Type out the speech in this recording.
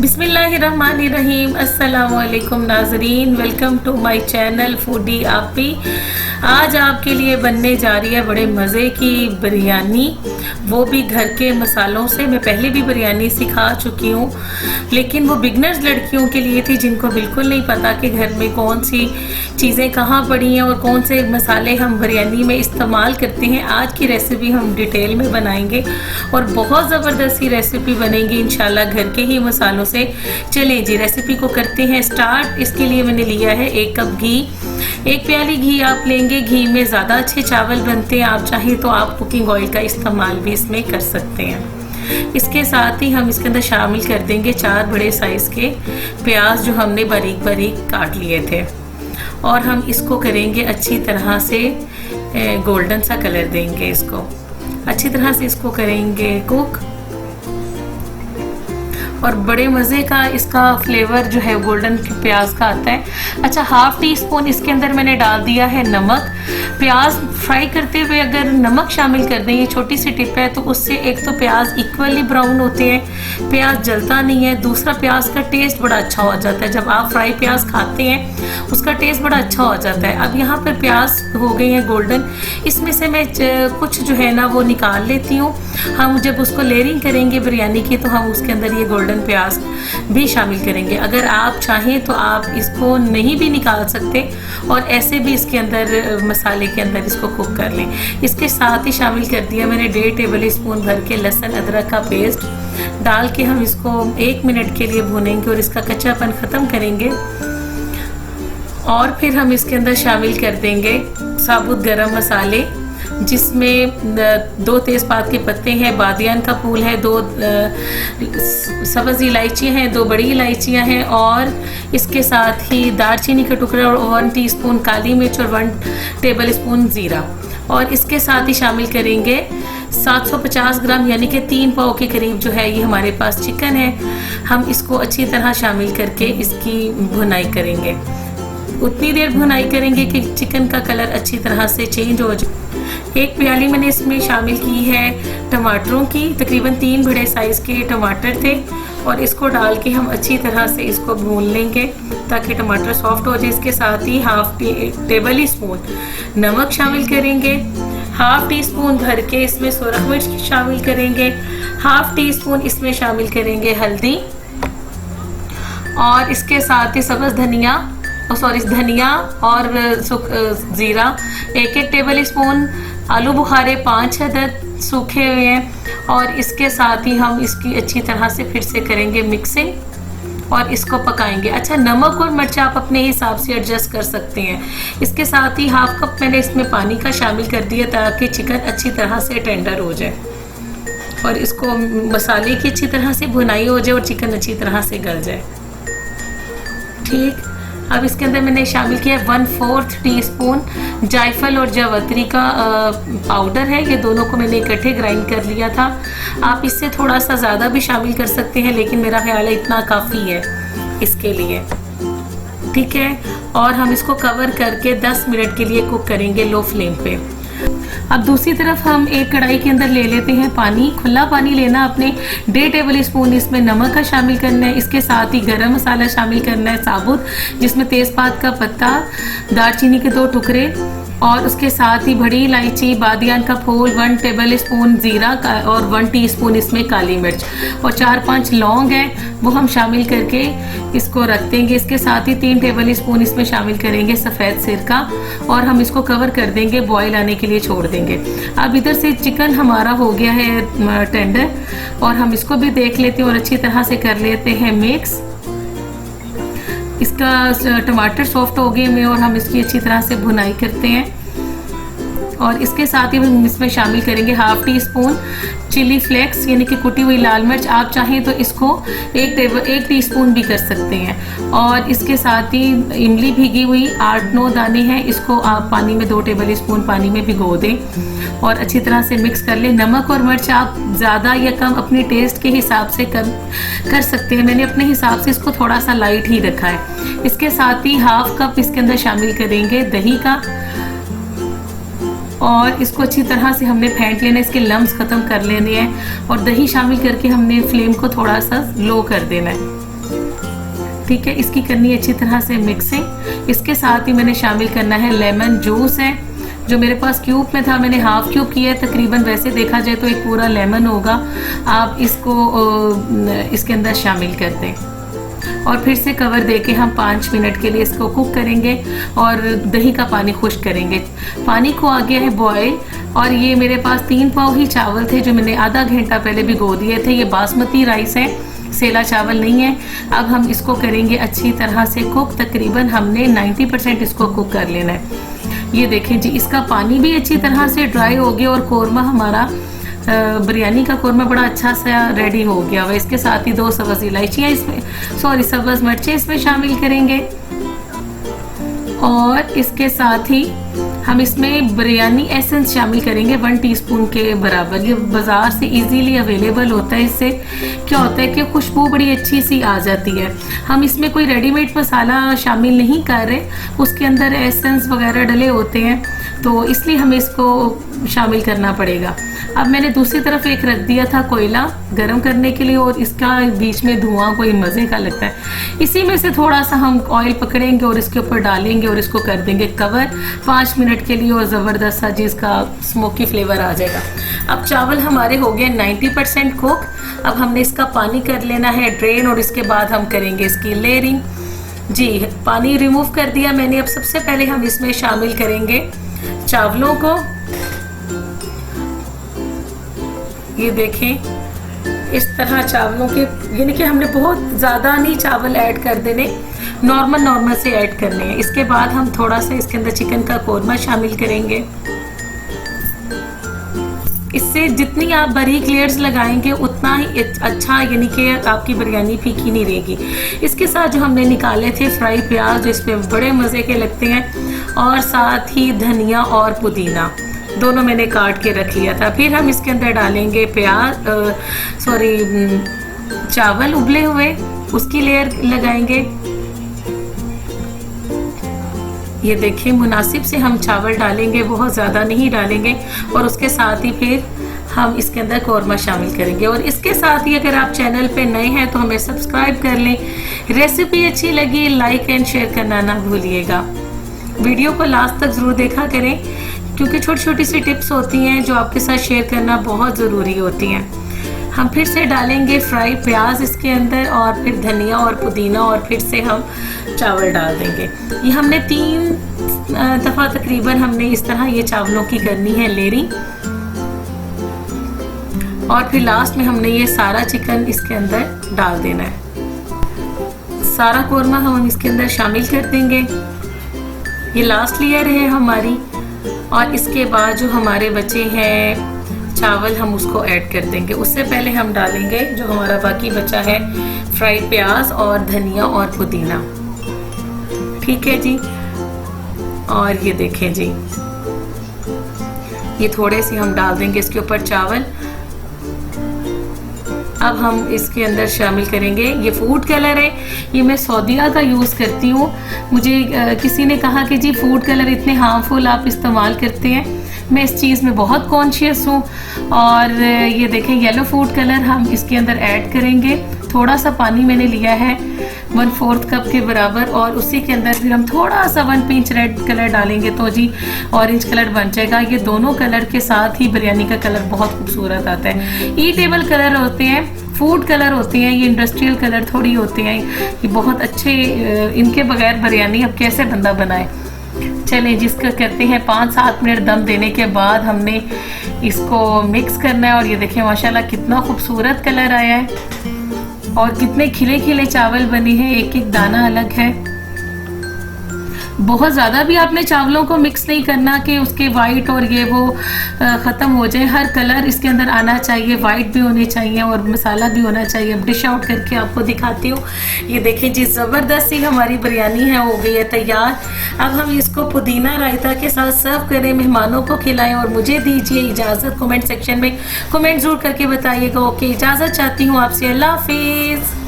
बिस्मिल्लाहिर्रहमानिर्रहीम। अस्सलामु अलैकुम नाज़रीन, welcome to my channel foodie Aapi. आज आपके लिए बनने जा रही है बड़े मज़े की बिरयानी, वो भी घर के मसालों से। मैं पहले भी बिरयानी सिखा चुकी हूँ, लेकिन वो बिगनर्स लड़कियों के लिए थी जिनको बिल्कुल नहीं पता कि घर में कौन सी चीज़ें कहाँ पड़ी हैं और कौन से मसाले हम बिरयानी में इस्तेमाल करते हैं। आज की रेसिपी हम डिटेल में बनाएंगे और बहुत ज़बरदस्त सी रेसिपी बनेगी इंशाल्लाह घर के ही मसालों से। चलें जी, रेसिपी को करते हैं स्टार्ट। इसके लिए मैंने लिया है 1 कप घी, 1 प्याली घी आप लेंगे। घी में ज़्यादा अच्छे चावल बनते हैं, आप चाहें तो आप कुकिंग ऑयल का इस्तेमाल भी इसमें कर सकते हैं। इसके साथ ही हम इसके अंदर शामिल कर देंगे 4 बड़े साइज़ के प्याज जो हमने बारीक बारीक काट लिए थे, और हम इसको करेंगे अच्छी तरह से गोल्डन सा कलर देंगे। इसको अच्छी तरह से इसको करेंगे कुक, और बड़े मज़े का इसका फ्लेवर जो है गोल्डन प्याज का आता है। अच्छा, 1/2 टीस्पून इसके अंदर मैंने डाल दिया है नमक। प्याज फ्राई करते हुए अगर नमक शामिल कर दें, ये छोटी सी टिप है, तो उससे एक तो प्याज इक्वली ब्राउन होते हैं, प्याज जलता नहीं है, दूसरा प्याज का टेस्ट बड़ा अच्छा हो जाता है। जब आप फ्राई प्याज खाते हैं उसका टेस्ट बड़ा अच्छा हो जाता है। अब यहाँ पर प्याज हो गए हैं गोल्डन, इसमें से मैं कुछ जो है ना वो निकाल लेती हूँ। हम जब उसको लेयरिंग करेंगे बिरयानी की, तो हम उसके अंदर ये गोल्डन प्याज भी शामिल करेंगे। अगर आप चाहें तो आप इसको नहीं भी निकाल सकते और ऐसे भी इसके अंदर मसाले के अंदर इसको कुक कर लें। इसके साथ ही शामिल कर दिया मैंने 1.5 टेबल स्पून भर के लहसुन अदरक का पेस्ट डाल के हम इसको 1 मिनट के लिए भूनेंगे और इसका कच्चापन ख़त्म करेंगे। और फिर हम इसके अंदर शामिल कर देंगे साबुत गरम मसाले, जिसमें 2 तेज़पात के पत्ते हैं, बादियान का फूल है, 2 सब्ज़ इलायचियाँ हैं, 2 बड़ी इलायचियाँ हैं, और इसके साथ ही दालचीनी का टुकड़ा और 1 टीस्पून काली मिर्च और 1 टेबल स्पून ज़ीरा। और इसके साथ ही शामिल करेंगे 750 ग्राम यानी कि 3 पाव के करीब जो है ये हमारे पास चिकन है। हम इसको अच्छी तरह शामिल करके इसकी भुनाई करेंगे। उतनी देर भुनाई करेंगे कि चिकन का कलर अच्छी तरह से चेंज हो जाए। 1 प्याली मैंने इसमें शामिल की है टमाटरों की, तकरीबन 3 बड़े साइज़ के टमाटर थे, और इसको डाल के हम अच्छी तरह से इसको भून लेंगे ताकि टमाटर सॉफ्ट हो जाए। इसके साथ ही 1/2 टेबल स्पून नमक शामिल करेंगे, 1/2 टीस्पून भर के इसमें सुरख मिर्च शामिल करेंगे, 1/2 टीस्पून इसमें शामिल करेंगे हल्दी, और इसके साथ ही सब्ज़ धनिया और ज़ीरा 1 टेबल स्पून, आलू बुखारे 5 अदद सूखे हुए हैं, और इसके साथ ही हम इसकी अच्छी तरह से फिर से करेंगे मिक्सिंग और इसको पकाएंगे। अच्छा, नमक और मिर्च आप अपने हिसाब से एडजस्ट कर सकते हैं। इसके साथ ही 1/2 कप मैंने इसमें पानी का शामिल कर दिया ताकि चिकन अच्छी तरह से टेंडर हो जाए और इसको मसाले की अच्छी तरह से भुनाई हो जाए और चिकन अच्छी तरह से गल जाए। ठीक, अब इसके अंदर मैंने शामिल किया 1/4 टीस्पून जायफल और जावित्री का पाउडर है। ये दोनों को मैंने इकट्ठे ग्राइंड कर लिया था। आप इससे थोड़ा सा ज़्यादा भी शामिल कर सकते हैं, लेकिन मेरा ख्याल है इतना काफ़ी है इसके लिए। ठीक है, और हम इसको कवर करके 10 मिनट के लिए कुक करेंगे लो फ्लेम पे। अब दूसरी तरफ हम एक कढ़ाई के अंदर ले लेते हैं पानी, खुला पानी लेना अपने। 1.5 टेबल स्पून इसमें नमक का शामिल करना है। इसके साथ ही गरम मसाला शामिल करना है साबुत, जिसमें तेज़पात का पत्ता, दालचीनी के 2 टुकड़े, और उसके साथ ही बड़ी इलायची, बादियान का फूल, 1 टेबल स्पून ज़ीरा का, और 1 टीस्पून इसमें काली मिर्च, और 4-5 लौंग हैं, वो हम शामिल करके इसको रख देंगे। इसके साथ ही 3 टेबल स्पून इसमें शामिल करेंगे सफ़ेद सिरका, और हम इसको कवर कर देंगे, बॉयल आने के लिए छोड़ देंगे। अब इधर से चिकन हमारा हो गया है टेंडर, और हम इसको भी देख लेते हैं और अच्छी तरह से कर लेते हैं मिक्स। इसका टमाटर सॉफ्ट हो गए में, और हम इसकी अच्छी तरह से भुनाई करते हैं। और इसके साथ ही हम इसमें शामिल करेंगे 1/2 टीस्पून चिली फ्लेक्स यानी कि कुटी हुई लाल मिर्च। आप चाहें तो इसको 1 टीस्पून भी कर सकते हैं। और इसके साथ ही इमली भीगी हुई 8-9 दाने हैं, इसको आप पानी में 2 टेबल स्पून पानी में भिगो दें और अच्छी तरह से मिक्स कर लें। नमक और मिर्च आप ज़्यादा या कम अपने टेस्ट के हिसाब से कर सकते हैं। मैंने अपने हिसाब से इसको थोड़ा सा लाइट ही रखा है। इसके साथ ही 1/2 कप इसके अंदर शामिल करेंगे दही का, और इसको अच्छी तरह से हमने फेंट लेना है, इसके लम्स ख़त्म कर लेने हैं और दही शामिल करके हमने फ्लेम को थोड़ा सा लो कर देना है। ठीक है, इसकी करनी अच्छी तरह से मिक्सिंग। इसके साथ ही मैंने शामिल करना है लेमन जूस है, जो मेरे पास क्यूब में था, मैंने हाफ क्यूब किया है तकरीबन। वैसे देखा जाए तो एक पूरा लेमन होगा। आप इसको इसके अंदर शामिल कर दें और फिर से कवर देके हम 5 मिनट के लिए इसको कुक करेंगे और दही का पानी खुश्क करेंगे। पानी को आ गया है बॉयल और ये मेरे पास 3 पाव ही चावल थे जो मैंने आधा घंटा पहले भिगो दिए थे। ये बासमती राइस है, सेला चावल नहीं है। अब हम इसको करेंगे अच्छी तरह से कुक। तकरीबन हमने 90% इसको कुक कर लेना है। ये देखें जी, इसका पानी भी अच्छी तरह से ड्राई हो गया और कौरमा हमारा बिरयानी का कौरमा बड़ा अच्छा सा रेडी हो गया हुआ। इसके साथ ही 2 सब्ज़ इलायचियाँ इसमें सब्ज़ मिर्चें इसमें शामिल करेंगे और इसके साथ ही हम इसमें बिरयानी एसेंस शामिल करेंगे 1 टीस्पून के बराबर। ये बाज़ार से इजीली अवेलेबल होता है। इससे क्या होता है कि खुशबू बड़ी अच्छी सी आ जाती है। हम इसमें कोई रेडीमेड मसाला शामिल नहीं कर रहे, उसके अंदर एसेंस वगैरह डले होते हैं, तो इसलिए हमें इसको शामिल करना पड़ेगा। अब मैंने दूसरी तरफ एक रख दिया था कोयला गर्म करने के लिए और इसका बीच में धुआं कोई मज़े का लगता है। इसी में से थोड़ा सा हम ऑयल पकड़ेंगे और इसके ऊपर डालेंगे और इसको कर देंगे कवर 5 मिनट के लिए और ज़बरदस्त सा जी इसका स्मोकी फ्लेवर आ जाएगा। अब चावल हमारे हो गए 90% कुक। अब हमने इसका पानी कर लेना है ड्रेन और इसके बाद हम करेंगे इसकी लेयरिंग। जी, पानी रिमूव कर दिया मैंने। अब सबसे पहले हम इसमें शामिल करेंगे चावलों को। ये देखें, इस तरह चावलों के, यानी कि हमने बहुत ज़्यादा नहीं चावल ऐड कर देने, नॉर्मल से ऐड करने हैं। इसके बाद हम थोड़ा सा इसके अंदर चिकन का कौरमा शामिल करेंगे। इससे जितनी आप बारीक लेयर्स लगाएंगे उतना ही अच्छा, यानी कि आपकी बिरयानी फीकी नहीं रहेगी। इसके साथ जो हमने निकाले थे फ्राई प्याज, जो इसमें बड़े मज़े के लगते हैं, और साथ ही धनिया और पुदीना दोनों मैंने काट के रख लिया था। फिर हम इसके अंदर डालेंगे चावल उबले हुए, उसकी लेयर लगाएंगे। ये देखें, मुनासिब से हम चावल डालेंगे, बहुत ज़्यादा नहीं डालेंगे। और उसके साथ ही फिर हम इसके अंदर कौरमा शामिल करेंगे। और इसके साथ ही अगर आप चैनल पे नए हैं तो हमें सब्सक्राइब कर लें। रेसिपी अच्छी लगी लाइक एंड शेयर करना ना भूलिएगा। वीडियो को लास्ट तक ज़रूर देखा करें क्योंकि छोटी छोटी सी टिप्स होती हैं जो आपके साथ शेयर करना बहुत ज़रूरी होती हैं। हम फिर से डालेंगे फ्राई प्याज इसके अंदर और फिर धनिया और पुदीना और फिर से हम चावल डाल देंगे। ये हमने 3 दफ़ा तकरीबन हमने इस तरह ये चावलों की करनी है लेयरिंग। और फिर लास्ट में हमने ये सारा चिकन इसके अंदर डाल देना है। सारा कौरमा हम इसके अंदर शामिल कर देंगे। ये लास्ट लेयर है हमारी। और इसके बाद जो हमारे बचे हैं चावल हम उसको ऐड कर देंगे। उससे पहले हम डालेंगे जो हमारा बाकी बचा है फ्राई प्याज और धनिया और पुदीना। ठीक है जी। और ये देखें जी, ये थोड़े से हम डाल देंगे इसके ऊपर चावल। अब हम इसके अंदर शामिल करेंगे, ये फूड कलर है, ये मैं सऊदीया का यूज़ करती हूँ। मुझे किसी ने कहा कि जी फूड कलर इतने हार्मफुल आप इस्तेमाल करते हैं। मैं इस चीज़ में बहुत कॉन्शियस हूँ। और ये देखें, येलो फूड कलर हम इसके अंदर ऐड करेंगे। थोड़ा सा पानी मैंने लिया है 1/4 कप के बराबर और उसी के अंदर फिर हम थोड़ा सा 1 पिंच रेड कलर डालेंगे तो जी ऑरेंज कलर बन जाएगा। ये दोनों कलर के साथ ही बिरयानी का कलर बहुत खूबसूरत आता है। ईटेबल कलर होते हैं, फूड कलर होते हैं, ये इंडस्ट्रियल कलर थोड़ी होते हैं। ये बहुत अच्छे, इनके बगैर बिरयानी अब कैसे बंदा बनाए। चलें, जिसका कहते हैं 5-7 मिनट दम देने के बाद हमने इसको मिक्स करना है। और ये देखें माशाल्लाह कितना खूबसूरत कलर आया है और कितने खिले खिले चावल बने हैं, एक एक दाना अलग है। बहुत ज़्यादा भी आपने चावलों को मिक्स नहीं करना कि उसके वाइट और ये वो ख़त्म हो जाए। हर कलर इसके अंदर आना चाहिए, वाइट भी होने चाहिए और मसाला भी होना चाहिए। अब डिश आउट करके आपको दिखाती हूँ। ये देखें जी, ज़बरदस्त सी हमारी बिरयानी है, हो गई है तैयार। अब हम इसको पुदीना रायता के साथ सर्व करें, मेहमानों को खिलाएं। और मुझे दीजिए इजाज़त। कमेंट सेक्शन में कमेंट ज़रूर करके बताइएगा। ओके, इजाज़त चाहती हूँ आपसे। अल्लाह हाफिज़।